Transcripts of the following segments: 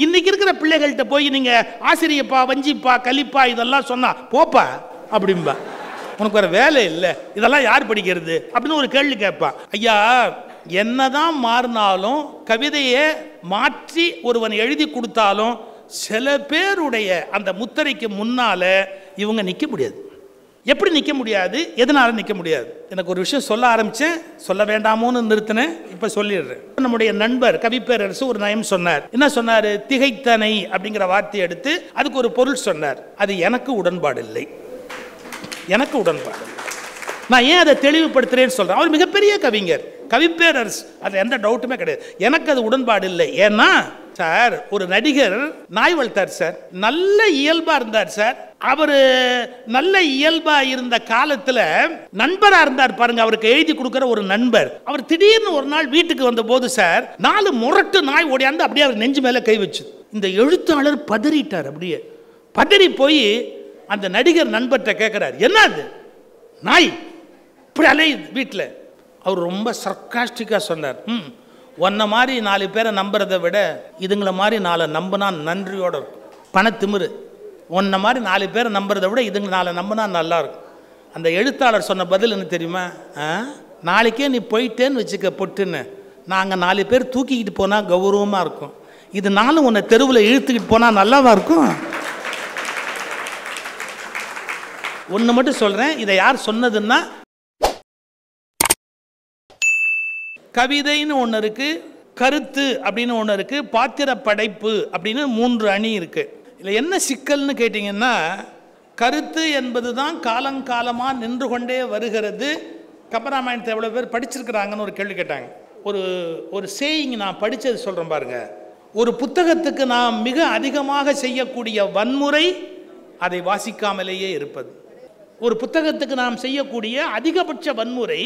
இன்னைக்கு இருக்கிற பிள்ளைகள்கிட்ட போய் நீங்க ஆசிரியப்பா வஞ்சிப்பா கலிப்பா இதெல்லாம் சொன்னா போப்பா அப்படிம்பா. உனக்கு வேற வேலை இல்லை, இதெல்லாம் யார் படிக்கிறது அப்படின்னு ஒரு கேள்வி கேட்பான். ஐயா, என்னதான் மாறினாலும் கவிதையை மாற்றி ஒருவன் எழுதி கொடுத்தாலும் சில பேருடைய அந்த முத்திரைக்கு முன்னால இவங்க நிற்க முடியாது. எப்படி நிற்க முடியாது, எதனால நிற்க முடியாது? எனக்கு ஒரு விஷயம் சொல்ல ஆரம்பிச்சேன், சொல்ல வேண்டாமோன்னு நிறுத்தினேன், இப்ப சொல்லிடுறேன். நம்முடைய நண்பர் கவிப்பேரரசு ஒரு நயம் சொன்னார். என்ன சொன்னார்? திகைத்தனை அப்படிங்கிற வார்த்தையை எடுத்து அதுக்கு ஒரு பொருள் சொன்னார். அது எனக்கு உடன்பாடு இல்லை, எனக்கு உடன்பாடு. நான் ஏன் அதை தெளிவுபடுத்துறேன்னு சொல்றேன். அவர் மிகப்பெரிய கவிஞர், கவிப்பேரரசு, அது எந்த டவுட்டுமே கிடையாது. எனக்கு அது உடன்பாடு இல்லை. ஏன்னா சார், ஒரு நடிகர் நாய் வளர்த்தார் சார், நல்ல இயல்பா இருந்தார் சார். அவர் நல்ல இயல்பா இருந்த காலத்துல நண்பரா இருந்தார் பாருங்க, அவருக்கு எழுதி கொடுக்கிற ஒரு நண்பர். அவர் திடீர்னு ஒரு நாள் வீட்டுக்கு வந்த போது சார் 4 முரட்டு நாய் ஓடியாந்து அப்படியே அவர் நெஞ்சு மேல கை வச்சு. இந்த எழுத்தாளர் பதறிட்டார். அப்படியே பதறி போய் அந்த நடிகர் நண்பர்கிட்ட கேட்கிறார், என்னது நாய் இப்படி அலையுது வீட்டில்? அவர் ரொம்ப சர்க்காஸ்டிக்கா சொன்னார், உன்ன மாதிரி 4 பேரை நம்புறதை விட இதுங்களை மாதிரி 4 நம்பினா நன்றியோட இருக்கும். பணத்திமிரு. உன்ன மாதிரி 4 பேரை நம்புறதை விட இதுங்க 4 நம்பினா நல்லா இருக்கும். அந்த எழுத்தாளர் சொன்ன பதில் என்ன தெரியுமா? நாளைக்கே நீ போயிட்டேன்னு வச்சுக்க பொட்டுன்னு, நாங்கள் 4 பேர் தூக்கிக்கிட்டு போனால் கௌரவமாக இருக்கும், இது நானும் உன்னை தெருவில் இழுத்துக்கிட்டு போனால் நல்லாவா இருக்கும்? ஒன்று மட்டும் சொல்கிறேன், இதை யார் சொன்னதுன்னா, கவிதைன்னு ஒன்று இருக்கு, கருத்து அப்படின்னு ஒன்று இருக்கு, பாத்திர படைப்பு அப்படின்னு 3 அணி இருக்கு. இதில் என்ன சிக்கல்னு கேட்டிங்கன்னா, கருத்து என்பது தான் காலங்காலமாக நின்று கொண்டே வருகிறது. கம்பராமாயணத்தை எவ்வளோ பேர் படிச்சிருக்கிறாங்கன்னு ஒரு கேள்வி கேட்டாங்க. ஒரு சேயிங் நான் படித்தது சொல்கிறேன் பாருங்க. ஒரு புத்தகத்துக்கு நாம் மிக அதிகமாக செய்யக்கூடிய வன்முறை அதை வாசிக்காமலேயே இருப்பது. ஒரு புத்தகத்துக்கு நாம் செய்யக்கூடிய அதிகபட்ச வன்முறை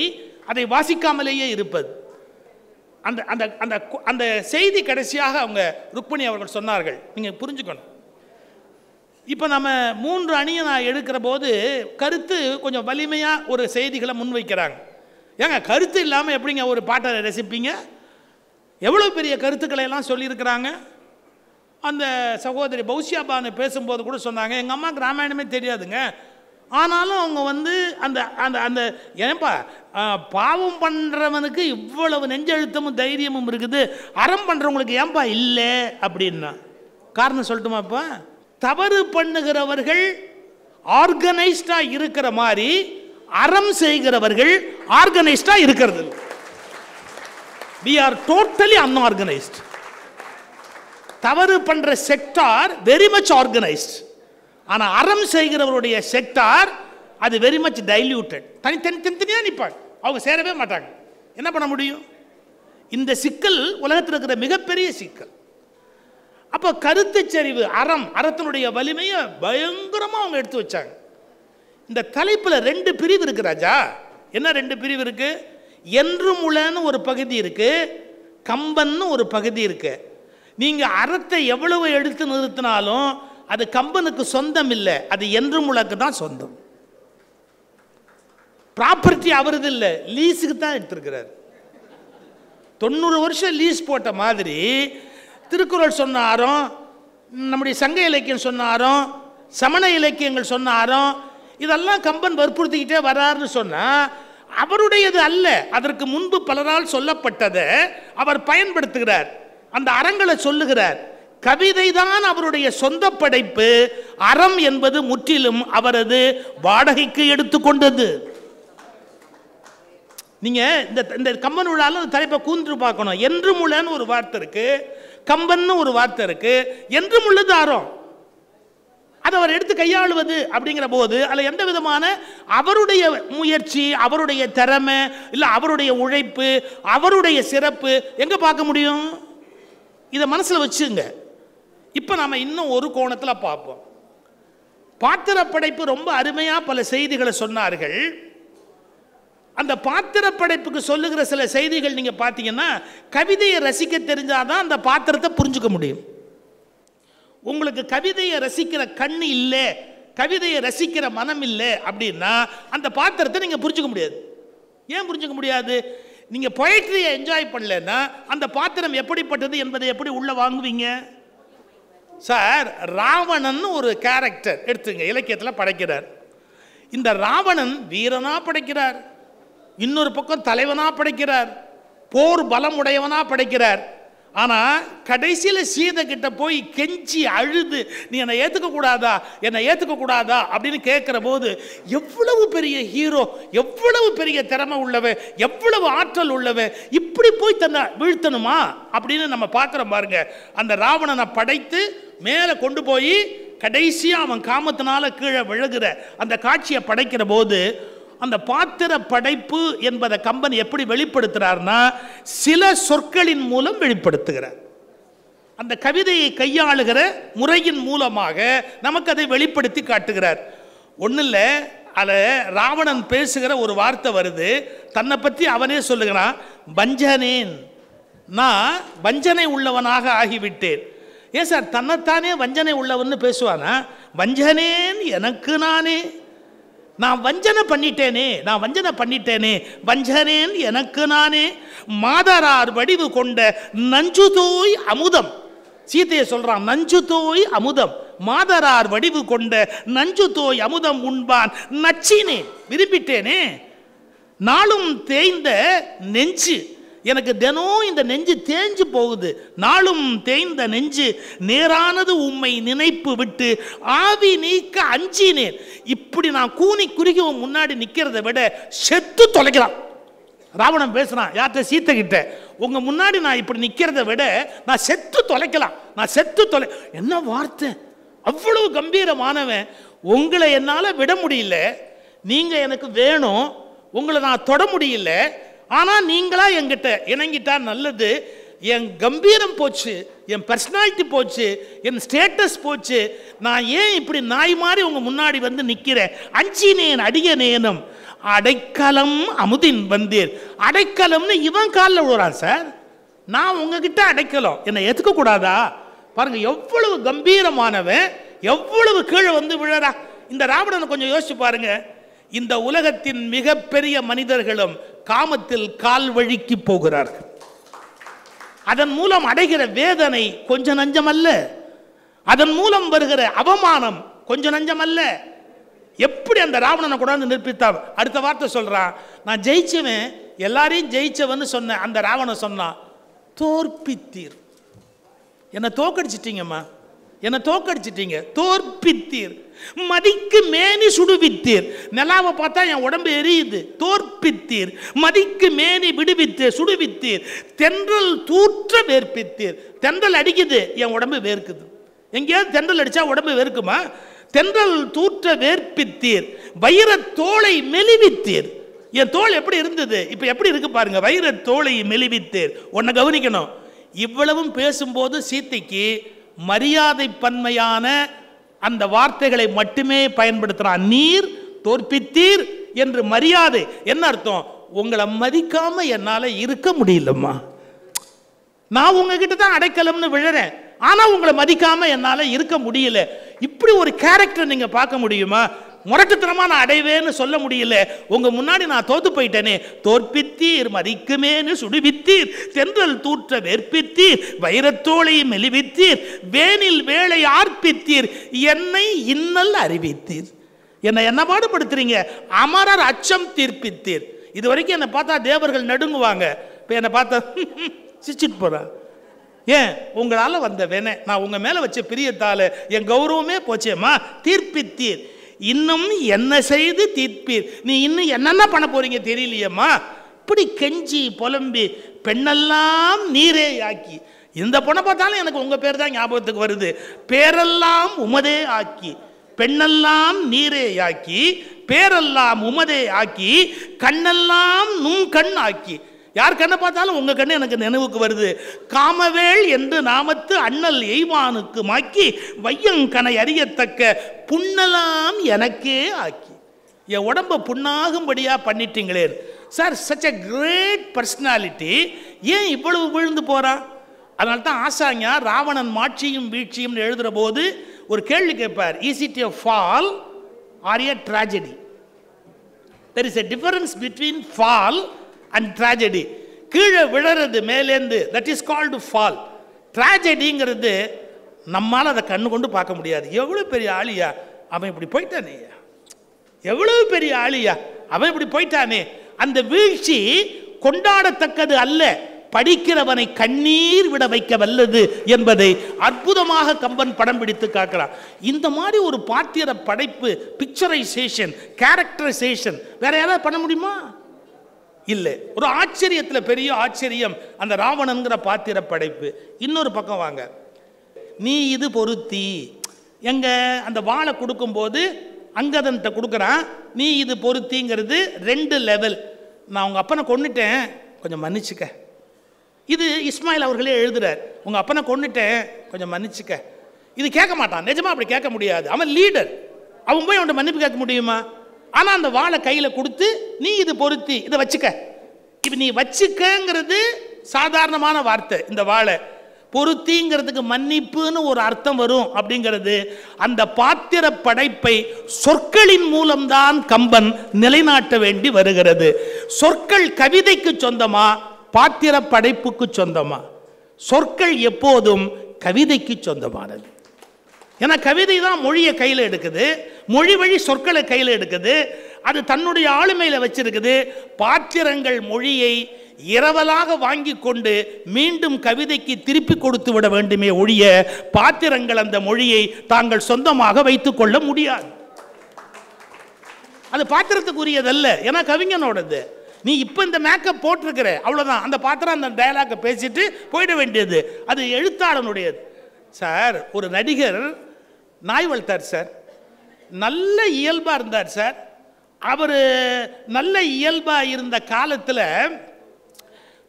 அதை வாசிக்காமலேயே இருப்பது. அந்த அந்த அந்த அந்த செய்தி கடைசியாக அவங்க ருக்மணி அவர்கள் சொன்னார்கள், நீங்கள் புரிஞ்சுக்கணும். இப்போ நம்ம 3 அணியை நான் எடுக்கிற போது கருத்து கொஞ்சம் வலிமையாக ஒரு செய்திகளை முன்வைக்கிறாங்க. ஏங்க, கருத்து இல்லாமல் எப்படிங்க ஒரு பாட்டை ரசிப்பீங்க? எவ்வளோ பெரிய கருத்துக்களை எல்லாம் சொல்லியிருக்கிறாங்க. அந்த சகோதரி பௌசியாபானு பேசும்போது கூட சொன்னாங்க, எங்கள் அம்மாவுக்கு ராமாயணமே தெரியாதுங்க, ஆனாலும் அவங்க அந்த அந்த அந்த ஏன்பா பாவம் பண்ணுறவனுக்கு இவ்வளவு நெஞ்செழுத்தமும் தைரியமும் இருக்குது, அறம் பண்ணுறவங்களுக்கு ஏன்பா இல்லை அப்படின்னா காரணம் சொல்லட்டுமாப்பா? தவறு பண்ணுகிறவர்கள் ஆர்கனைஸ்டா இருக்கிற மாதிரி அறம் செய்கிறவர்கள் ஆர்கனைஸ்டா இருக்கிறது. we are totally unorganized. தவறு பண்ற செக்டார் வெரி மச் ஆர்கனைஸ்ட், ஆனா அறம் செய்கிறவருடைய செக்டார் அது வெரி மச் டைல்யூட்டட். தனித்தனியா நிற்பாங்க, அவங்க சேரவே மாட்டாங்க. என்ன பண்ண முடியும்? இந்த சிக்கல் உலகத்தில் இருக்கிற மிகப்பெரிய சிக்கல். அப்போ கருத்து செறிவு, அறத்தினுடைய வலிமையை பயங்கரமாக அவங்க எடுத்து வச்சாங்க. இந்த தலைப்பில் 2 பிரிவு இருக்கு ராஜா. என்ன 2 பிரிவு இருக்கு? என்றும் உளன்னு ஒரு பகுதி இருக்கு, கம்பன்னு ஒரு பகுதி இருக்கு. நீங்க அறத்தை எவ்வளவு எடுத்து நிறுத்தினாலும் அது கம்பனுக்கு சொந்தம் இல்லை, அது என்றும் உலக்கு தான் சொந்தம். ப்ராப்பர்ட்டி அவரது இல்லை, லீஸுக்கு தான் எடுத்திருக்கிறார். 90 வருஷம் லீஸ் போட்ட மாதிரி திருக்குறள் சொன்ன அறம், நம்முடைய சங்க இலக்கியம் சொன்ன அறம், சமண இலக்கியங்கள் சொன்ன அறம், இதெல்லாம் கம்பன் வற்புறுத்திக்கிட்டே வராருன்னு சொன்னா அவருடையது அல்ல. அதற்கு முன்பு பலரால் சொல்லப்பட்டதை அவர் பயன்படுத்துகிறார், அந்த அறங்களை சொல்லுகிறார். கவிதை தான் அவருடைய சொந்த படைப்பு, அறம் என்பது முற்றிலும் அவரது வாடகைக்கு எடுத்துக்கொண்டது. நீங்க இந்த கம்பன் விழால தலைப்பை கூர்ந்து பார்க்கணும். என்றும் உளன்னு ஒரு வார்த்தை இருக்கு, கம்பன்னு ஒரு வார்த்தை இருக்கு, என்றும் உள்ளது அறம். அதை அவர் எடுத்து கையாளுவது அப்படிங்கிற போது அதில் எந்த விதமான அவருடைய முயற்சி, அவருடைய திறமை, இல்லை அவருடைய உழைப்பு, அவருடைய சிறப்பு எங்க பார்க்க முடியும்? இதை மனசில் வச்சுங்க. இப்போ நாம இன்னும் ஒரு கோணத்தில் பார்ப்போம். பாத்திர படைப்பு ரொம்ப அருமையா பல செய்திகளை சொன்னார்கள். அந்த பாத்திர படைப்புக்கு சொல்லுகிற சில செய்திகள் நீங்க பார்த்தீங்கன்னா, கவிதையை ரசிக்க தெரிஞ்சாதான் அந்த பாத்திரத்தை புரிஞ்சுக்க முடியும். உங்களுக்கு கவிதையை ரசிக்கிற கண்ணு இல்லை, கவிதையை ரசிக்கிற மனம் இல்லை அப்படின்னா அந்த பாத்திரத்தை நீங்க புரிஞ்சுக்க முடியாது. ஏன் புரிஞ்சுக்க முடியாது? நீங்க பொயட்ரியை என்ஜாய் பண்ணலன்னா அந்த பாத்திரம் எப்படிப்பட்டது என்பதை எப்படி உள்ள வாங்குவீங்க? சார், ராவணன் ஒரு கேரக்டர் எடுத்துங்க, இலக்கியத்தில் படைக்கிறார். இந்த ராவணன் வீரனா படைக்கிறார், இன்னொரு பக்கம் தலைவனா படைக்கிறார், போர் பலம் உடையவனா படைக்கிறார். ஆனால் கடைசியில் சீதை கிட்ட போய் கெஞ்சி அழுது, நீ என்னை ஏற்றுக்க கூடாதா, என்னை ஏற்றுக்க கூடாதா அப்படின்னு கேட்குற போது எவ்வளவு பெரிய ஹீரோ, எவ்வளவு பெரிய திறமை உள்ளவன், எவ்வளவு ஆற்றல் உள்ளவன், இப்படி போய் தன்னை வீழ்த்தணுமா அப்படின்னு நம்ம பார்க்குறோம் பாருங்க. அந்த ராவணனை படைத்து மேலே கொண்டு போய் கடைசியாக அவன் காமத்தினால கீழே விழுகிற அந்த காட்சியை படைக்கிற போது அந்த பாத்திர படைப்பு என்பதை கம்பன் எப்படி வெளிப்படுத்துறார்னா சில சொற்களின் மூலம் வெளிப்படுத்துகிறார். அந்த கவிதையை கையாளுகிற முறையின் மூலமாக நமக்கு அதை வெளிப்படுத்தி காட்டுகிறார். ஒன்றும் இல்லை, அதில் ராவணன் பேசுகிற ஒரு வார்த்தை வருது, தன்னை பற்றி அவனே சொல்லுகிறான், வஞ்சனேன், நான் வஞ்சனை உள்ளவனாக ஆகிவிட்டேன். ஏன் சார் தன்னைத்தானே வஞ்சனை உள்ளவன்னு பேசுவானா? வஞ்சனேன் எனக்கு நானே, நான் வஞ்சனை பண்ணிட்டேனே, நான் வஞ்சனை பண்ணிட்டேனே, வஞ்சனேன் எனக்கு நானே, மாதரார் வடிவு கொண்ட நஞ்சு தோய் அமுதம். சீதையை சொல்றான், நஞ்சு தோய் அமுதம், மாதரார் வடிவு கொண்ட நஞ்சு தோய் அமுதம் உண்பான் நச்சினேன், விரும்பிட்டேனே. நாளும் தேய்ந்த நெஞ்சு, எனக்கு தினம் இந்த நெஞ்சு தேஞ்சு போகுது, நாளும் தேய்ந்த நெஞ்சு நேரானது உம்மை நினைப்பு விட்டு ஆவி நீக்க அஞ்சினேன். இப்படி நான் கூனி குறுகி முன்னாடி நிற்கிறத விட செத்து தொலைக்கலாம். ராவணன் பேசுறான் யார்கிட்ட? சீத்தை கிட்ட. உங்க முன்னாடி நான் இப்படி நிற்கிறத விட நான் செத்து தொலைக்கலாம், நான் செத்து தொலை. என்ன வார்த்தை, அவ்வளவு கம்பீரமானவன். உங்களை என்னால் விட முடியல, நீங்க எனக்கு வேணும், உங்களை நான் தொட முடியல, ஆனால் நீங்களா என்கிட்ட இணங்கிட்டா நல்லது. என் கம்பீரம் போச்சு, என் பர்சனாலிட்டி போச்சு, என் ஸ்டேட்டஸ் போச்சு. நான் ஏன் இப்படி நாய் மாதிரி உங்க முன்னாடி வந்து நிற்கிறேன்? அஞ்சினேன் அடியனேனும் அடைக்கலம் அமுதின் வந்தீர். அடைக்கலம்னு இவன் காலில் விழுறான் சார். நான் உங்ககிட்ட அடைக்கலம், என்னை ஏற்றுக்க கூடாதா? பாருங்க எவ்வளவு கம்பீரமானவன், எவ்வளவு கீழே வந்து விழறா. இந்த ராவணனை கொஞ்சம் யோசிச்சு பாருங்க. இந்த உலகத்தின் மிகப்பெரிய மனிதர்களும் காமத்தில் கால் வழுக்கி போகிறார்கள். அதன் மூலம் அடைகிற வேதனை கொஞ்சம் நஞ்சம் அல்ல, அதன் மூலம் வருகிற அவமானம் கொஞ்சம் நஞ்சம் அல்ல. எப்படி அந்த ராவணனை கொண்டாந்து நிற்பித்தான். அடுத்த வார்த்தை சொல்றான், நான் ஜெயிச்சவன், எல்லாரையும் ஜெயிச்சவன்னு சொன்ன அந்த ராவணன் சொன்னான், தோற்பித்தீர், என்னை தோக்கடிச்சிட்டீங்கம்மா, என்னை தோக்கடிச்சிட்டீங்க, தோற்பித்தீர். மதிக்கு மேனி சுடுவித்தீர், நிலாவை பார்த்தா என் உடம்பு எரியுது, தோற்பித்தீர். மதிக்கு மேனி விடுவித்தீர், சுடுவித்தீர். தென்றல் தூற்ற வேர்ப்பித்தீர், தென்றல் அடிக்குது என் உடம்பு வேர்க்குது. எங்கேயாவது தென்றல் அடிச்சா உடம்பு வேர்க்குமா? தென்றல் தூற்ற வேர்ப்பித்தீர். வைர தோளை மெலிவித்தீர். என் தோல் எப்படி இருந்தது, இப்ப எப்படி இருக்கு பாருங்க. வைர தோளை மெலிவித்தீர். உன்னை கவனிக்கணும், இவ்வளவும் பேசும்போது சீத்தைக்கு மரியாதை பன்மையான அந்த வார்த்தைகளை மட்டுமே பயன்படுத்துறான். நீர் தோற்பித்தீர் என்று மரியாதை. என்ன அர்த்தம்? உங்களை மதிக்காம என்னால இருக்க முடியலம்மா, நான் உங்ககிட்ட தான் அடைக்கலம்னு விழறேன், ஆனா உங்களை மதிக்காம என்னால இருக்க முடியல. இப்படி ஒரு கேரக்டர் நீங்க பார்க்க முடியுமா? முரட்டுத்தனமா நான் அடைவேன்னு சொல்ல முடியல, உங்க முன்னாடி நான் தோத்து போயிட்டேனே. தோற்பித்தீர், மதிக்குமேனு சுடுவித்தீர், தென்றல் தூற்ற வேர்ப்பித்தீர், வைரத்தோளை மெலிவித்தீர், வேனில் வேளை ஆர்ப்பித்தீர், என்னை இன்னல் அறிவித்தீர். என்னை என்ன பாடுபடுத்துறீங்க? அமரர் அச்சம் தீர்ப்பித்தீர். இது வரைக்கும் என்னை பார்த்தா தேவர்கள் நடுங்குவாங்க, இப்போ என்னை பார்த்தா சிரிச்சிட்டு போறான். ஏன்? உங்களால் வந்த வேணை, நான் உங்க மேல வச்ச பிரியத்தால என் கௌரவமே போச்சேம்மா. தீர்ப்பித்தீர், இன்னும் என்ன செய்து தீர்ப்பீர், நீ இன்னும் என்னென்ன பண்ண போறீங்க தெரியலையம்மா. இப்படி கெஞ்சி புலம்பி பெண்ணெல்லாம் நீரே ஆக்கி, இந்த பொண்ணை பார்த்தாலும் எனக்கு உங்க பேர் தான் ஞாபகத்துக்கு வருது. பேரெல்லாம் உமதே ஆக்கி, பெண்ணெல்லாம் நீரே ஆக்கி, பேரெல்லாம் உமதே ஆக்கி, கண்ணெல்லாம் நும் கண் ஆக்கி. யார் கண்ணை பார்த்தாலும் உங்க கண்ணு எனக்கு நினைவுக்கு வருது. காமவேள் என்று நாமத்து அண்ணல் எய்வானுக்கு மாக்கி, வையங்கனை அறியத்தக்க புண்ணெல்லாம் எனக்கே ஆக்கி. என் உடம்பை புண்ணாகும்படியா பண்ணிட்டீங்களே sir. Such a great personality. ஏன் இவ்வளவு விழுந்து போறான்? அதனால தான் ஆசாஞா ராவணன் மாட்சியும் வீழ்ச்சியும் எழுதுற போது ஒரு கேள்வி கேட்பார், is it a fall or a tragedy? There is a difference between fall and tragedy. கீழே விழறது மேலேந்து, that is called fall. Tragedyங்கிறது நம்மால் அதை கண்ணு கொண்டு பார்க்க முடியாது. எவ்வளோ பெரிய ஆளியா அவன் இப்படி போயிட்டானே, எவ்வளவு பெரிய ஆளியா அவன் இப்படி போயிட்டானே. அந்த வீழ்ச்சி கொண்டாடத்தக்கது அல்ல, படிக்கிறவனை கண்ணீர் விட வைக்க வல்லது என்பதை அற்புதமாக கம்பன் படம் பிடித்து காக்கிறான். இந்த மாதிரி ஒரு பாத்திர படைப்பு, பிக்சரைசேஷன், கேரக்டரைசேஷன் வேற யாராவது பண்ண முடியுமா? இல்லை. ஒரு ஆச்சரியத்தில் பெரிய ஆச்சரியம் அந்த ராவணன்கிற பாத்திர படைப்பு. இன்னொரு பக்கம் வாங்க, நீ இது பொருத்தி எங்க அந்த வாழை கொடுக்கும்போது அங்கதன்ட்ட கொடுக்குறான், நீ இது பொருத்திங்கிறது 2 லெவல். நான் உங்கள் அப்பனை கொண்டுட்டேன், கொஞ்சம் மன்னிச்சுக்க. இது இஸ்மாயில் அவர்களே எழுதுறார், உங்கள் அப்பனை கொண்டுட்டேன், கொஞ்சம் மன்னிச்சுக்க. இது கேட்க மாட்டான், நிஜமா அப்படி கேட்க முடியாது. அவன் லீடர், அவன் போய் அவன்கிட்ட மன்னிப்பு கேட்க முடியுமா? ஆனால் அந்த வாழை கையில் கொடுத்து நீ இது பொருத்தி இதை வச்சுக்க. இப்போ நீ வச்சுக்கங்கிறது சாதாரணமான வார்த்தை. இந்த வாழை பொருத்திங்கிறதுக்கு மன்னிப்புன்னு ஒரு அர்த்தம் வரும். அப்படிங்கிறது அந்த பாத்திர படைப்பை சொற்களின் மூலம்தான் கம்பன் நிலைநாட்ட வேண்டி வருகிறது. சொற்கள் கவிதைக்கு சொந்தமா, பாத்திர படைப்புக்கு சொந்தமா? சொற்கள் எப்போதும் கவிதைக்கு சொந்தமானது. ஏன்னா கவிதை தான் மொழியை கையில் எடுக்குது, மொழி வழி சொற்களை கையில் எடுக்குது, அது தன்னுடைய ஆளுமையில் வச்சிருக்குது. பாத்திரங்கள் மொழியை இரவலாக வாங்கி கொண்டு மீண்டும் கவிதைக்கு திருப்பி கொடுத்து விட வேண்டுமே ஒழிய பாத்திரங்கள் அந்த மொழியை தாங்கள் சொந்தமாக வைத்துக் கொள்ள முடியாது. அது பாத்திரத்துக்குரியதல்ல, ஏன்னா கவிஞனோடது. நீ இப்போ இந்த மேக்கப் போட்டிருக்கிற அவ்வளோதான், அந்த பாத்திரம் அந்த டயலாக்கை பேசிட்டு போயிட வேண்டியது, அது எழுத்தாளனுடையது. சார், ஒரு நடிகர் நாய் வளர்த்தார் சார், நல்ல இயல்பாக இருந்தார் சார். அவர் நல்ல இயல்பாக இருந்த காலத்தில்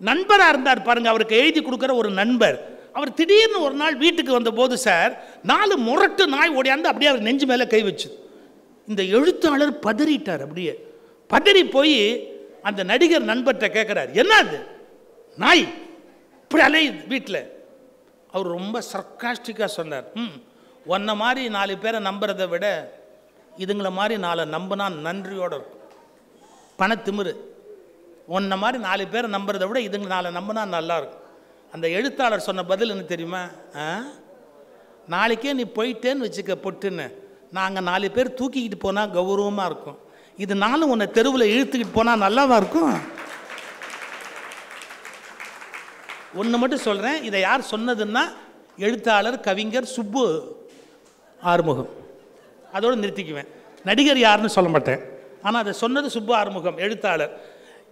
நண்பராக இருந்தார் பாருங்க, அவருக்கு எழுதி கொடுக்குற ஒரு நண்பர். அவர் திடீர்னு ஒரு நாள் வீட்டுக்கு வந்தபோது சார் 4 முரட்டு நாய் ஓடியாந்து அப்படியே அவர் நெஞ்சு மேலே கை வச்சு. இந்த எழுத்தாளர் பதறிட்டார். அப்படியே பதறி போய் அந்த நடிகர் நண்பர்கிட்ட கேட்குறார், என்னது நாய் இப்படி அலையுது வீட்டில்? அவர் ரொம்ப சர்க்காஸ்டிக்காக சொன்னார், உன்னை மாதிரி 4 பேரை நம்புறதை விட இதுங்களை மாதிரி 4 நம்பினா நன்றியோடு இருக்கும். பணத்திமிரு. உன்னை மாதிரி 4 பேரை நம்புறதை விட இதுங்களை 4 நம்பினா நல்லாயிருக்கும். அந்த எழுத்தாளர் சொன்ன பதில் என்ன தெரியுமா? நாளைக்கே நீ போயிட்டேன்னு வச்சுக்க பொட்டுன்னு, நாங்கள் 4 பேர் தூக்கிக்கிட்டு போனால் கௌரவமாக இருக்கும், இது நானும் உன்னை தெருவில் இழுத்துக்கிட்டு போனால் நல்லாவா இருக்கும்? ஒன்று மட்டும் சொல்கிறேன், இதை யார் சொன்னதுன்னா எழுத்தாளர் கவிஞர் சுப்பு ஆறுமுகம். அதோடு நிறுத்திக்குவேன், நடிகர் யாருன்னு சொல்ல மாட்டேன். ஆனால் அதை சொன்னது சுப்பு ஆறுமுகம், எழுத்தாளர்.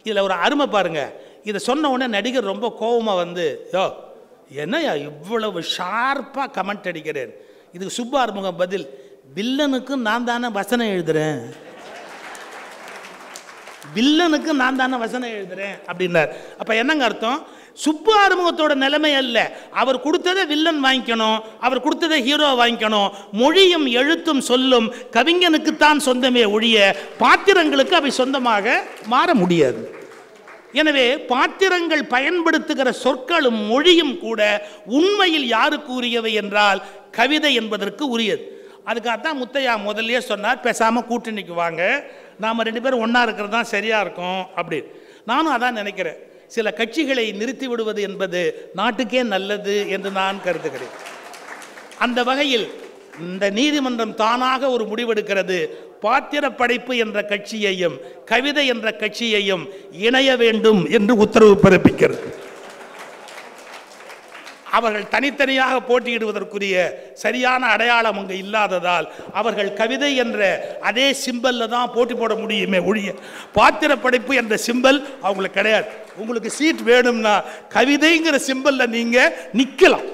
இதில் ஒரு அருமை பாருங்கள். இதை சொன்ன உடனே நடிகர் ரொம்ப கோபமாக வந்து, யோ என்னையா இவ்வளவு ஷார்ப்பாக கமெண்ட் அடிக்கிறேன்? இதுக்கு சுப்பு ஆறுமுகம் பதில், வில்லனுக்கு நான் தானே வசனம் எழுதுகிறேன், வில்லனுக்கு நான் தானே வசனம் எழுதுறேன் அப்படின்னார். அப்போ என்னங்க அர்த்தம்? சுப்பு ஆறுமுகத்தோட நிலைமை அல்ல, அவர் கொடுத்ததை வில்லன் வாங்கிக்கணும், அவர் கொடுத்ததை ஹீரோ வாங்கிக்கணும். மொழியும் எழுத்தும் சொல்லும் கவிஞனுக்குத்தான் சொந்தமே ஒழிய பாத்திரங்களுக்கு அவை சொந்தமாக மாற முடியாது. எனவே பாத்திரங்கள் பயன்படுத்துகிற சொற்களும் மொழியும் கூட உண்மையில் யாருக்கு உரியவை என்றால் கவிதை என்பதற்கு உரியது. அதுக்காகத்தான் முத்தையா முதல்ல சொன்னார், பேசாமல் கூட்டணிக்கு வாங்க, நாம் 2 பேரும் ஒன்றா இருக்கிறது தான் சரியாக இருக்கும் அப்படி. நானும் அதான் நினைக்கிறேன். சில கட்சிகளை நிறுத்தி விடுவது என்பது நாட்டுக்கே நல்லது என்று நான் கருதுகிறேன். அந்த வகையில் இந்த நீதிமன்றம் தானாக ஒரு முடிவெடுக்கிறது, பாத்திர படைப்பு என்ற கட்சியையும் கவிதை என்ற கட்சியையும் இணைய வேண்டும் என்று உத்தரவு பிறப்பிக்கிறது. அவர்கள் தனித்தனியாக போட்டியிடுவதற்குரிய சரியான அடையாளம் அங்கு இல்லாததால் அவர்கள் கவிதை என்ற அதே சிம்பலில் தான் போட்டி போட முடியுமே ஒழிய பாத்திர படைப்பு என்ற சிம்பல் அவங்களுக்கு கிடையாது. உங்களுக்கு சீட் வேணும்னா கவிதைங்கிற சிம்பலில் நீங்கள் நிற்கலாம்,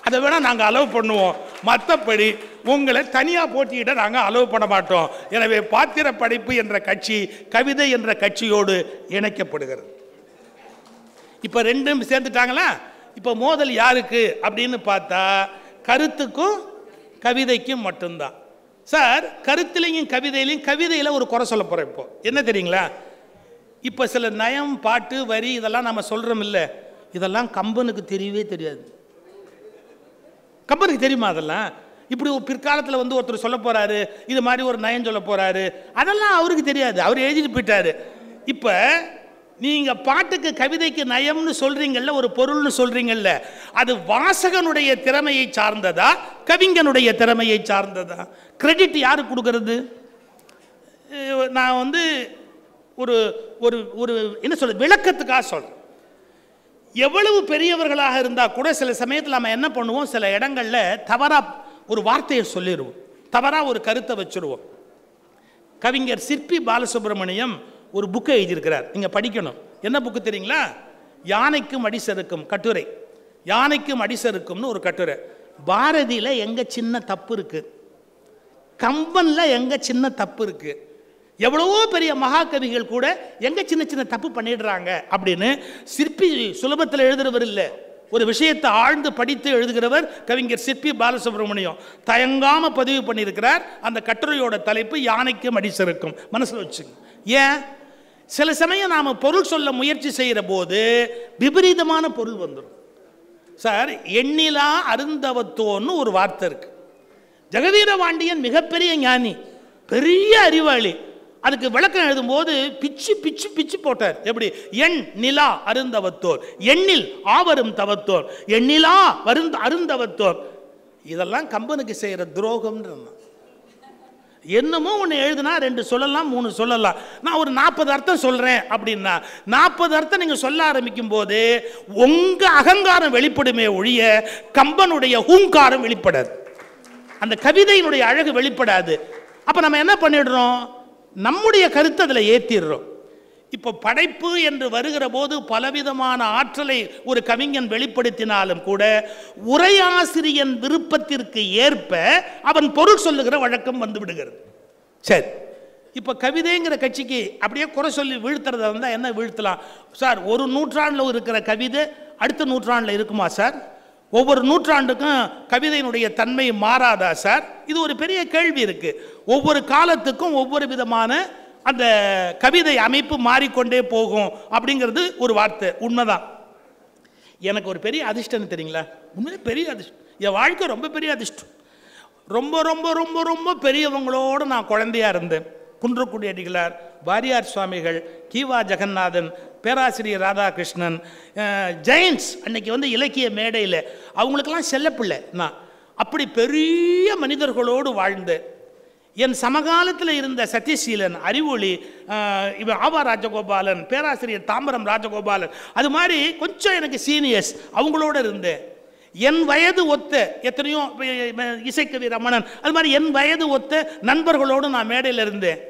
அதை வேணால் நாங்கள் அலோவ் பண்ணுவோம், மற்றபடி உங்களை தனியாக போட்டியிட நாங்கள் அலோவ் பண்ண மாட்டோம். எனவே பாத்திர படைப்பு என்ற கட்சி கவிதை என்ற கட்சியோடு இணைக்கப்படுகிறது. இப்போ 2 சேர்ந்துட்டாங்களா? இப்போ மோதல் யாருக்கு அப்படின்னு பார்த்தா கருத்துக்கும் கவிதைக்கும் மட்டும்தான். சார், கருத்துலையும் கவிதையிலையும் கவிதையில் ஒரு குறை சொல்ல போகிறேன். இப்போ என்ன தெரியுங்களா? இப்போ சில நயம், பாட்டு, வரி இதெல்லாம் நம்ம சொல்கிறோம் இல்லை, இதெல்லாம் கம்பனுக்கு தெரியவே தெரியாது. கம்பனுக்கு தெரியுமா அதெல்லாம்? இப்படி ஒரு பிற்காலத்தில் வந்து ஒருத்தர் சொல்ல போகிறாரு, இது மாதிரி ஒரு நயம் சொல்ல போகிறாரு, அதெல்லாம் அவருக்கு தெரியாது, அவர் எழுதிட்டு போயிட்டாரு. இப்போ நீங்கள் பாட்டுக்கு கவிதைக்கு நயம்னு சொல்கிறீங்கள்ல, ஒரு பொருள்னு சொல்கிறீங்கள்ல, அது வாசகனுடைய திறமையை சார்ந்ததா கவிஞனுடைய திறமையை சார்ந்ததா? கிரெடிட் யாருக்கு கொடுக்கறது? நான் வந்து ஒரு ஒரு ஒரு என்ன சொல்ல விளக்கத்துக்காக சொல்கிறேன். எவ்வளவு பெரியவர்களாக இருந்தால் கூட சில சமயத்தில் நம்ம என்ன பண்ணுவோம், சில இடங்களில் தவறாக ஒரு வார்த்தையை சொல்லிடுவோம், தவறாக ஒரு கருத்தை வச்சுருவோம். கவிஞர் சிற்பி பாலசுப்ரமணியம் ஒரு புக்கை எழுதியிருக்கிறார், நீங்கள் படிக்கணும். என்ன புக்கு தெரியுங்களா? யானைக்கும் அடிசருக்கும் கட்டுரை. யானைக்கும் அடிசருக்கும்னு ஒரு கட்டுரை. பாரதியில் எங்கே சின்ன தப்பு இருக்குது, கம்பனில் எங்கே சின்ன தப்பு இருக்குது, எவ்வளவோ பெரிய மகாகவிகள் கூட எங்கே சின்ன சின்ன தப்பு பண்ணிடுறாங்க அப்படின்னு சிற்பி சுலபத்தில் எழுதுகிறவர் இல்லை, ஒரு விஷயத்தை ஆழ்ந்து படித்து எழுதுகிறவர் கவிஞர் சிற்பி பாலசுப்ரமணியம். தயங்காமல் பதிவு பண்ணியிருக்கிறார். அந்த கட்டுரையோட தலைப்பு யானைக்கும் அடிசருக்கும். மனசில் வச்சுங்க. ஏன் சில சமயம் நாம் பொருள் சொல்ல முயற்சி செய்கிற போது விபரீதமான பொருள் வந்துடும். சார், எண்ணிலா அருந்தவத்தோன்னு ஒரு வார்த்தை இருக்கு. ஜெகவீரபாண்டியன் மிகப்பெரிய ஞானி, பெரிய அறிவாளி. அதுக்கு விளக்கம் எழுதும்போது பிச்சு பிச்சு பிச்சு போட்டார். எப்படி? எண் நிலா அருந்தவத்தோர், எண்ணில் ஆவரும் தவத்தோர், எண்ணிலா அருந்தவத்தோர். இதெல்லாம் கம்பனுக்கு செய்கிற துரோகம்ன்ற. என்னமோ ஒன்று எழுதுனா 2 சொல்லலாம் 3 சொல்லலாம். நான் ஒரு 40 அர்த்தம் சொல்கிறேன் அப்படின்னா 40 அர்த்தம் நீங்கள் சொல்ல ஆரம்பிக்கும் போது உங்கள் அகங்காரம் வெளிப்படுமே ஒழிய கம்பனுடைய ஹூங்காரம் வெளிப்படாது, அந்த கவிதையினுடைய அழகு வெளிப்படாது. அப்போ நம்ம என்ன பண்ணிடுறோம், நம்முடைய கருத்தை அதில் ஏற்றிடுறோம். இப்போ படைப்பு என்று வருகிற போது பலவிதமான ஆற்றலை ஒரு கவிஞன் வெளிப்படுத்தினாலும் கூட உரையாசிரியன் விருப்பத்திற்கு ஏற்ப அவன் பொருள் சொல்லுகிற வழக்கம் வந்து விடுகிறது. சரி, இப்போ கவிதைங்கிற கட்சிக்கு அப்படியே குறை சொல்லி வீழ்த்துறதா இருந்தால் என்ன வீழ்த்தலாம் சார்? ஒரு நூற்றாண்டில் இருக்கிற கவிதை அடுத்த நூற்றாண்டில் இருக்குமா சார்? ஒவ்வொரு நூற்றாண்டுக்கும் கவிதையினுடைய தன்மை மாறாதா சார்? இது ஒரு பெரிய கேள்வி இருக்கு. ஒவ்வொரு காலத்துக்கும் ஒவ்வொரு விதமான அந்த கவிதை அமைப்பு மாறிக்கொண்டே போகும் அப்படிங்கிறது ஒரு வார்த்தை, உண்மைதான். எனக்கு ஒரு பெரிய அதிர்ஷ்டம் தெரியுங்களா? உண்மையிலே பெரிய அதிர்ஷ்டம். என் வாழ்க்கை ரொம்ப பெரிய அதிர்ஷ்டம். ரொம்ப ரொம்ப ரொம்ப ரொம்ப பெரியவங்களோடு நான் குழந்தையா இருந்தேன். குன்றக்குடி அடிகளார், வாரியார் சுவாமிகள், கீவா ஜெகநாதன், பேராசிரியர் ராதாகிருஷ்ணன், ஜெயின்ஸ் அன்னைக்கு வந்து இலக்கிய மேடையில் அவங்களுக்கெல்லாம் செல்லப்பிள்ளை நான். அப்படி பெரிய மனிதர்களோடு வாழ்ந்தேன். என் சமகாலத்தில் இருந்த சத்யசீலன், அறிவொளி, இவன் ஆவா ராஜகோபாலன், பேராசிரியர் தாம்பரம் ராஜகோபாலன், அது மாதிரி கொஞ்சம் எனக்கு சீனியர்ஸ் அவங்களோட இருந்தேன். என் வயது ஒத்த எத்தனையோ இசைக்கவி ரமணன், அது மாதிரி என் வயது ஒத்த நண்பர்களோடு நான் மேடையில் இருந்தேன்.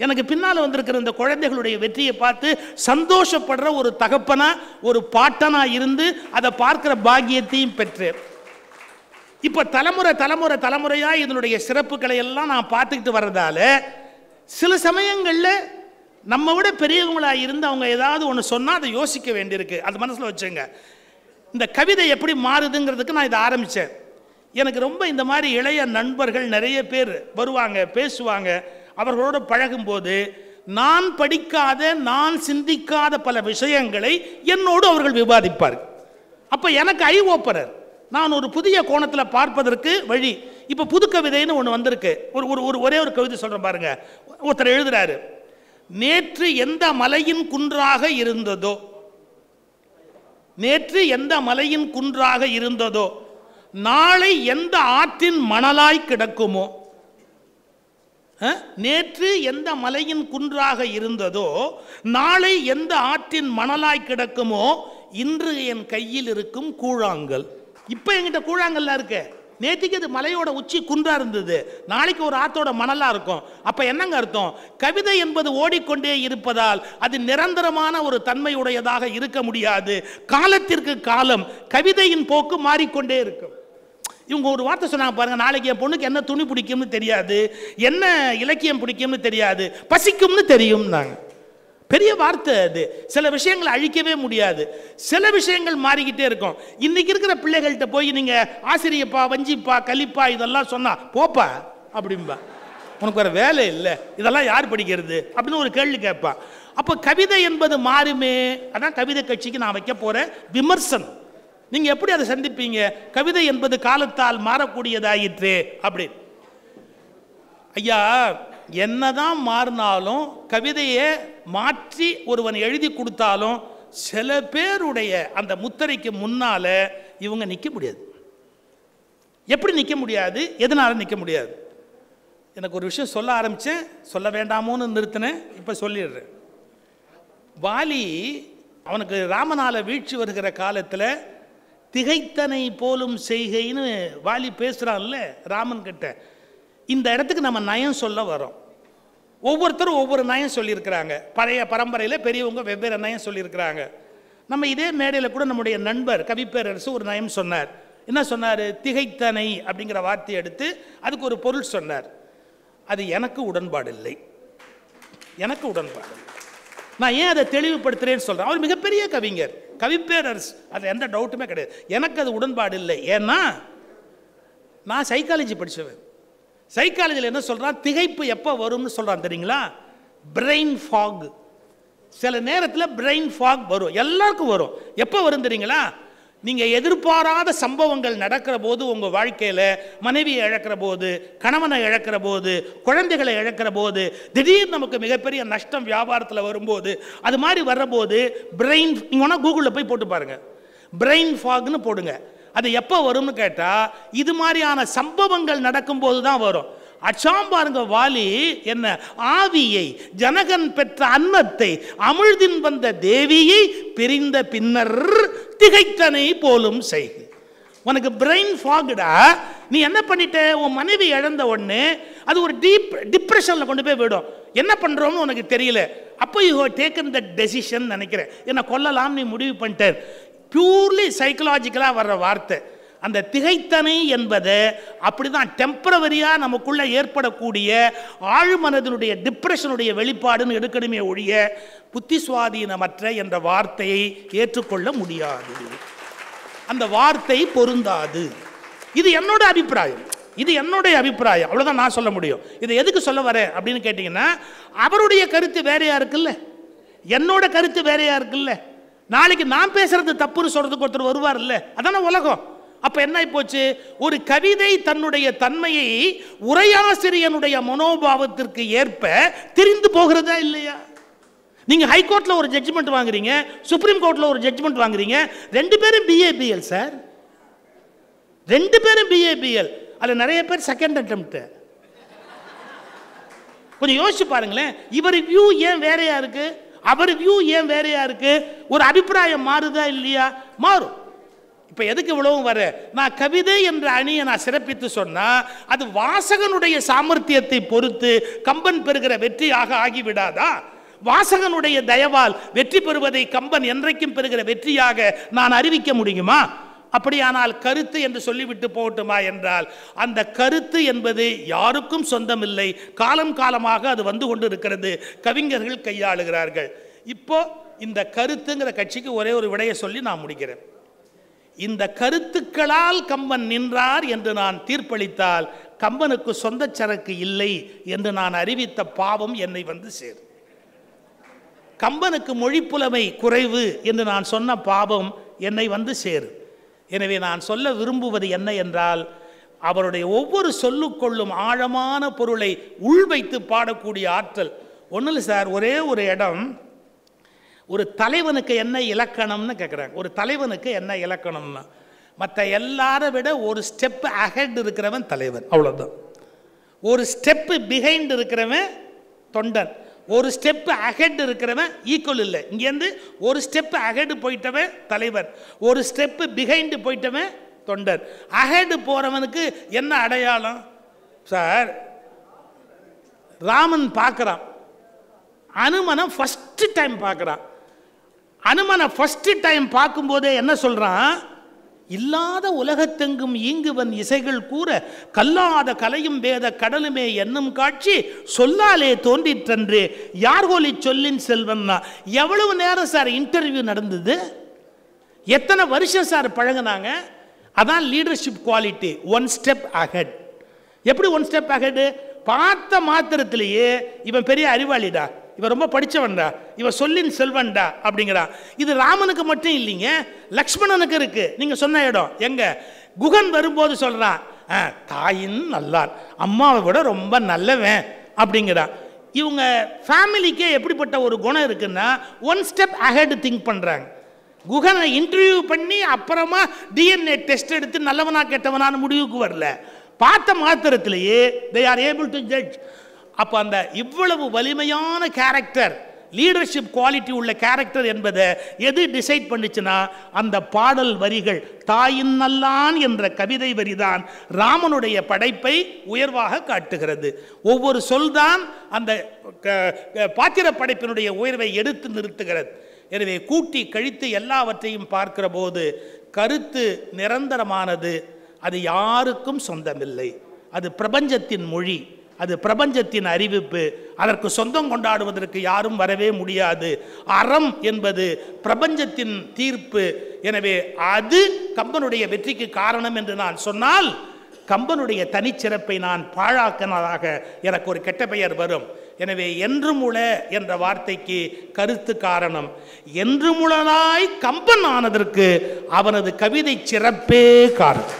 எனக்கு பின்னால் வந்திருக்கிற இந்த குழந்தைகளுடைய வெற்றியை பார்த்து சந்தோஷப்படுற ஒரு தகப்பனா ஒரு பாட்டனா இருந்து அதை பார்க்கிற பாக்கியத்தையும் பெற்றேன். இப்போ தலைமுறை தலைமுறை தலைமுறையாக இதனுடைய சிறப்புகளை எல்லாம் நான் பார்த்துக்கிட்டு வர்றதால சில சமயங்களில் நம்ம விட பெரியவங்களாக இருந்து அவங்க ஏதாவது ஒன்று சொன்னால் அதை யோசிக்க வேண்டியிருக்கு. அது மனசில் வச்சுங்க. இந்த கவிதை எப்படி மாறுதுங்கிறதுக்கு நான் இதை ஆரம்பித்தேன். எனக்கு ரொம்ப இந்த மாதிரி இளைய நண்பர்கள் நிறைய பேர் வருவாங்க, பேசுவாங்க. அவர்களோடு பழகும்போது நான் படிக்காத நான் சிந்திக்காத பல விஷயங்களை என்னோடு அவர்கள் விவாதிப்பார்கள். அப்போ எனக்கு ஐ ஓப்பனர், நான் ஒரு புதிய கோணத்தில் பார்ப்பதற்கு வழி. இப்போ புது கவிதைன்னு ஒன்று வந்திருக்கு. ஒரே ஒரு கவிதை சொல்கிறேன் பாருங்க. ஒருத்தர் எழுதுறாரு, நேற்று எந்த மலையின் குன்றாக இருந்ததோ, நேற்று எந்த மலையின் குன்றாக இருந்ததோ நாளை எந்த ஆற்றின் மணலாய் கிடக்குமோ. நேற்று எந்த மலையின் குன்றாக இருந்ததோ நாளை எந்த ஆற்றின் மணலாய் கிடக்குமோ இன்று என் கையில் இருக்கும் கூழாங்கல். இப்போ என்கிட்ட கூழாங்கல்லாம் இருக்கு. நேற்றுக்கு அது மலையோட உச்சி குன்றா இருந்தது, நாளைக்கு ஒரு ஆத்தோட மணலா இருக்கும். அப்ப என்னங்க அர்த்தம்? கவிதை என்பது ஓடிக்கொண்டே இருப்பதால் அது நிரந்தரமான ஒரு தன்மையுடையதாக இருக்க முடியாது. காலத்திற்கு காலம் கவிதையின் போக்கு மாறிக்கொண்டே இருக்கும். இவங்க ஒரு வார்த்தை சொன்னாங்க பாருங்க, நாளைக்கு என் பொண்ணுக்கு என்ன துணி பிடிக்கும்னு தெரியாது, என்ன இலக்கியம் பிடிக்கும்னு தெரியாது, பசிக்கும்னு தெரியும். பெரிய வார்த்தை அது. சில விஷயங்களை அழிக்கவே முடியாது. சில விஷயங்கள் மாறிக்கிட்டே இருக்கும். இன்னைக்கு இருக்கிற பிள்ளைகள்கிட்ட போய் நீங்க ஆசிரியப்பா, வஞ்சிப்பா, கலிப்பா இதெல்லாம் சொன்னா போப்பா அப்படின்பா, உனக்கு வேற வேலை இல்லை, இதெல்லாம் யார் படிக்கிறது அப்படின்னு ஒரு கேள்வி கேட்பா. அப்போ கவிதை என்பது மாறுமே. அதான் கவிதை கட்சிக்கு நான் வைக்க போற விமர்சனம். நீங்க எப்படி அதை சந்திப்பீங்க? கவிதை என்பது காலத்தால் மாறக்கூடியதாயிற்றே அப்படி. ஐயா, என்னதான் மாறினாலும் கவிதையை மாற்றி ஒருவன் எழுதி கொடுத்தாலும் சில பேருடைய அந்த முத்திரைக்கு முன்னால இவங்க நிற்க முடியாது. எப்படி நிற்க முடியாது? எதனால நிற்க முடியாது? எனக்கு ஒரு விஷயம் சொல்ல ஆரம்பித்தேன், சொல்ல வேண்டாமோன்னு நிறுத்தினேன், இப்போ சொல்லிடுறேன். வாலி அவனுக்கு ராமனால வீழ்ச்சி வருகிற காலத்தில் திகைத்தனை போலும் செய்கைன்னு வாலி பேசுகிறான்ல ராமன் கிட்ட. இந்த இடத்துக்கு நம்ம நயம் சொல்ல வரோம். ஒவ்வொருத்தரும் ஒவ்வொரு நயம் சொல்லியிருக்கிறாங்க. பழைய பரம்பரையில் பெரியவங்க வெவ்வேறு நயம் சொல்லியிருக்கிறாங்க. நம்ம இதே மேடையில் கூட நம்முடைய நண்பர் கவிப்பேரரசு ஒரு நயம் சொன்னார். என்ன சொன்னார்? திகைத்தனை அப்படிங்கிற வார்த்தையை எடுத்து அதுக்கு ஒரு பொருள் சொன்னார். அது எனக்கு உடன்பாடு இல்லை, எனக்கு உடன்பாடு. நான் ஏன் அதை தெளிவுபடுத்துறேன்னு சொல்கிறேன். அவர் மிகப்பெரிய கவிஞர், கவிப்பேரரசு, அது எந்த டவுட்டுமே கிடையாது. எனக்கு அது உடன்பாடு இல்லை. ஏன்னா நான் சைக்காலஜி படித்தவன். சைக்காலஜியில் என்ன சொல்கிறான்? திகைப்பு எப்போ வரும்னு சொல்கிறான் தெரியுங்களா? Brain fog. சில நேரத்தில் பிரெயின் ஃபாக் வரும், எல்லாருக்கும் வரும். எப்போ வரும் தெரியுங்களா? நீங்கள் எதிர்பாராத சம்பவங்கள் நடக்கிற போது, உங்கள் வாழ்க்கையில் மனைவியை இழக்கிற போது, கணவனை இழக்கிற போது, குழந்தைகளை இழக்கிற போது, திடீர்னு நமக்கு மிகப்பெரிய நஷ்டம் வியாபாரத்தில் வரும்போது, அது மாதிரி வர்றபோது பிரெயின், நீங்கள் வேணால் கூகுளில் போய் போட்டு பாருங்கள், பிரெயின் ஃபாக்னு போடுங்க. அது எப்போ வரும்னு கேட்டால் இது மாதிரியான சம்பவங்கள் நடக்கும்போது தான் வரும். அச்சாம் பாருங்க, வாலி என்ன ஆவியை, ஜனகன் பெற்ற அன்னத்தை, அமிழ்தின் வந்த தேவியை பிரிந்த பின்னர் திகைத்தனை போலும் செய்கு. உனக்கு பிரெயின் ஃபாக்டா, நீ என்ன பண்ணிட்ட? உன் மனைவி இழந்த உடனே அது ஒரு டிப்ரெஷனில் கொண்டு போய் விடும். என்ன பண்ணுறோம்னு உனக்கு தெரியல. அப்போ you have taken the decision நினைக்கிறேன், என்ன கொல்லலாம் நீ முடிவு பண்ணிட்டேன். பியூர்லி சைக்கலாஜிக்கலாக வர்ற வார்த்தை. அந்த திகைத்தனை என்பது அப்படிதான் டெம்பரவரியாக நமக்குள்ள ஏற்படக்கூடிய ஆழ்மனதினுடைய டிப்ரெஷனுடைய வெளிப்பாடுன்னு எடுக்கணுமே ஒழிய புத்தி சுவாதீனமற்ற என்ற வார்த்தையை ஏற்றுக்கொள்ள முடியாது. அந்த வார்த்தை பொருந்தாது. இது என்னோட அபிப்பிராயம், இது என்னுடைய அபிப்பிராயம், அவ்வளோதான் நான் சொல்ல முடியும். இதை எதுக்கு சொல்ல வரேன் அப்படின்னு கேட்டிங்கன்னா, அவருடைய கருத்து வேறையா இருக்குல்ல, என்னோட கருத்து வேறையா இருக்குல்ல. நாளைக்கு நான் பேசுறது தப்புன்னு சொல்றதுக்கு ஒருத்தர் வருவார் இல்லை, அதான உலகம். அப்ப என்ன போச்சு? ஒரு கவிதை தன்னுடைய தன்மையை உரையாசிரியனுடைய மனோபாவத்திற்கு ஏற்ப திரிந்து போகிறதா இல்லையா? நீங்க ஹைகோர்ட்ல ஒரு ஜட்ஜ்மெண்ட் வாங்குறீங்க, சுப்ரீம் கோர்ட்ல ஒரு ஜட்ஜ்மெண்ட் வாங்குறீங்க, ரெண்டு பேரும் BABL சார், ரெண்டு பேரும் BABL. அதுல நிறைய பேர் செகண்ட் அட்டெம்ப்ட். கொஞ்சம் யோசிச்சு பாருங்களேன். இவர் வியூ ஏன் வேறையா இருக்கு, அவர் வியூ ஏன் வேறையா இருக்கு? ஒரு அபிப்பிராயம் மாறுதா இல்லையா? மாறும். இப்ப எதுக்கு இவ்வளவு வர? நான் கவிதை என்ற அணியை நான் சிறப்பித்து சொன்னா அது வாசகனுடைய சாமர்த்தியத்தை பொறுத்து கம்பன் பெறுகிற வெற்றியாக ஆகிவிடாதா? வாசகனுடைய தயவால் வெற்றி பெறுவதை கம்பன் என்றைக்கும் பெறுகிற வெற்றியாக நான் அறிவிக்க முடியுமா? அப்படியானால் கருத்து என்று சொல்லிவிட்டு போகட்டுமா என்றால், அந்த கருத்து என்பது யாருக்கும் சொந்தமில்லை. காலம் காலமாக அது வந்து கொண்டு இருக்கிறது, கவிஞர்கள் கையாளுகிறார்கள். இப்போ இந்த கருத்துங்கிற கட்சிக்கு ஒரே ஒரு விடையை சொல்லி நான் முடிக்கிறேன். இந்த கருத்துக்களால் கம்பன் நின்றார் என்று நான் தீர்ப்பளித்தால் கம்பனுக்கு சொந்த சரக்கு இல்லை என்று நான் அறிவித்த பாவம் என்னை வந்து சேரும். கம்பனுக்கு மொழிப்புலமை குறைவு என்று நான் சொன்ன பாவம் என்னை வந்து சேரும். எனவே நான் சொல்ல விரும்புவது என்ன என்றால், அவருடைய ஒவ்வொரு சொல்லுக்கொள்ளும் ஆழமான பொருளை உள்வைத்து பாடக்கூடிய ஆற்றல். ஒன்றும் இல்லை சார், ஒரே ஒரு இடம், ஒரு தலைவனுக்கு என்ன இலக்கணம்னு கேட்குறாங்க. ஒரு தலைவனுக்கு என்ன இலக்கணம்னா, மற்ற எல்லாரை விட ஒரு ஸ்டெப் அஹெட் இருக்கிறவன் தலைவன், அவ்வளோதான். ஒரு ஸ்டெப்பு பிஹைண்ட் இருக்கிறவன் தொண்டன், ஒரு ஸ்டெப் அஹெட் இருக்கிறவன் ஈக்குவல் இல்லை. இங்கேருந்து ஒரு ஸ்டெப் அஹெட் போயிட்டவன் தலைவர், ஒரு ஸ்டெப்பு பிஹைண்டு போயிட்டவன் தொண்டர். அஹெட் போகிறவனுக்கு என்ன அடையாளம் சார்? ராமன் பார்க்குறான், அனுமனை ஃபஸ்ட்டு டைம் பார்க்குறான். அனுமனை ஃபஸ்ட்டு டைம் பார்க்கும்போதே என்ன சொல்கிறான்? இல்லாத உலகத்தெங்கும் ஈங்குவன் இசைகள் கூற கல்லாத கலையும் வேத கடலுமே என்னும் காட்சி சொல்லாலே தோன்றிற்றன்று யார்கோலி சொல்லின் செல்வன்னா. எவ்வளவு நேரம் சார் இன்டர்வியூ நடந்தது? எத்தனை வருஷம் சார் பழகினாங்க? அதான் leadership quality, one step ahead. எப்படி ஒன் ஸ்டெப் அஹெட்? பார்த்த மாத்திரத்திலேயே இவன் பெரிய அறிவாளிடா, இவன் ரொம்ப படித்தவன்டா, இவன் சொல்லின் செல்வன்டா அப்படிங்கிறான். இது ராமனுக்கு மட்டும் இல்லைங்க, லக்ஷ்மணனுக்கு இருக்கு. நீங்க சொன்ன இடம் எங்க? குகன் வரும்போது சொல்றான், தாயின் நல்லான், அம்மாவை விட ரொம்ப நல்லவன் அப்படிங்கிறான். இவங்க ஃபேமிலிக்கே எப்படிப்பட்ட ஒரு குணம் இருக்குன்னா, ஒன் ஸ்டெப் அஹெட் திங்க் பண்ணுறாங்க. குகனை இன்டர்வியூ பண்ணி அப்புறமா டிஎன்ஏ டெஸ்ட் எடுத்து நல்லவனா கெட்டவனான்னு முடிவுக்கு வரல, பார்த்த மாத்திரத்திலேயே they are able to judge. அப்போ அந்த இவ்வளவு வலிமையான கேரக்டர், லீடர்ஷிப் குவாலிட்டி உள்ள கேரக்டர் என்பதை எது டிசைட் பண்ணிச்சுன்னா, அந்த பாடல் வரிகள். தாயின் நல்லான் என்ற கவிதை வரிதான் ராமனுடைய படைப்பை உயர்வாக காட்டுகிறது. ஒவ்வொரு சொல்தான் அந்த பாத்திர படைப்பினுடைய உயர்வை எடுத்து நிறுத்துகிறது. எனவே கூட்டி கழித்து எல்லாவற்றையும் பார்க்கிற போது கருத்து நிரந்தரமானது, அது யாருக்கும் சொந்தமில்லை. அது பிரபஞ்சத்தின் மொழி, அது பிரபஞ்சத்தின் அறிவிப்பு. அதற்கு சொந்தம் கொண்டாடுவதற்கு யாரும் வரவே முடியாது. அறம் என்பது பிரபஞ்சத்தின் தீர்ப்பு. எனவே அது கம்பனுடைய வெற்றிக்கு காரணம் என்று நான் சொன்னால், கம்பனுடைய தனிச்சிறப்பை நான் பாழாக்கினதாக எனக்கு ஒரு கெட்ட பெயர் வரும். எனவே என்றுமுள என்ற வார்த்தைக்கு கருத்து காரணம். என்றுமுளனாய் கம்பன் ஆனதற்கு அவனது கவிதை சிறப்பே காரணம்.